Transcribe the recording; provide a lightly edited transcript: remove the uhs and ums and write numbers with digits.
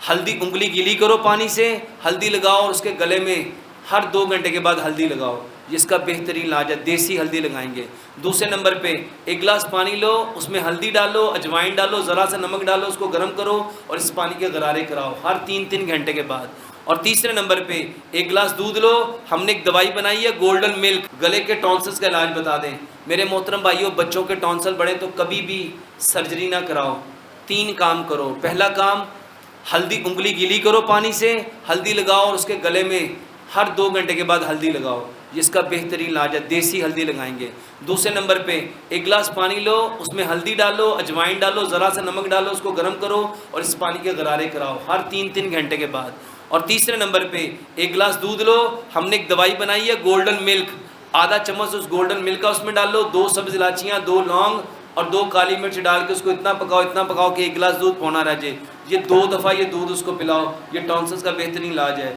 ہلدی انگلی گیلی کرو پانی سے، ہلدی لگاؤ اور اس کے گلے میں ہر 2 گھنٹے کے بعد ہلدی لگاؤ، جس کا بہترین علاج ہے، دیسی ہلدی لگائیں گے۔ دوسرے نمبر پہ 1 گلاس پانی لو، اس میں ہلدی ڈالو، اجوائن ڈالو، ذرا سا نمک ڈالو، اس کو گرم کرو اور اس پانی کے غرارے کراؤ ہر 3 گھنٹے کے بعد۔ اور تیسرے نمبر پہ 1 گلاس دودھ لو، ہم نے ایک دوائی بنائی ہے گولڈن ملک، گلے کے ٹونسلز کا علاج بتا دیں۔ میرے محترم بھائیوں، بچوں کے ٹونسل بڑھے تو کبھی بھی سرجری نہ کراؤ، 3 کام کرو۔ پہلا کام، ہلدی انگلی گیلی کرو پانی سے، ہلدی لگاؤ اور اس کے گلے میں ہر 2 گھنٹے کے بعد ہلدی لگاؤ، جس کا بہترین علاج ہے، دیسی ہلدی لگائیں گے۔ دوسرے نمبر پہ 1 گلاس پانی لو، اس میں ہلدی ڈالو، اجوائن ڈالو، ذرا سا نمک ڈالو، اس کو گرم کرو اور اس پانی کے غرارے کراؤ ہر 3 گھنٹے کے بعد۔ اور تیسرے نمبر پہ 1 گلاس دودھ لو، ہم نے ایک دوائی بنائی ہے گولڈن ملک، آدھا چمچ اس گولڈن ملک کا اس میں ڈال لو، 2 سبز الائچیاں، 2 لونگ اور 2 کالی مرچ ڈال کے اس کو اتنا پکاؤ کہ 1 گلاس دودھ پونا رہ جائے۔ یہ 2 دفعہ یہ دودھ اس کو پلاؤ، یہ ٹونسلز کا بہترین علاج ہے۔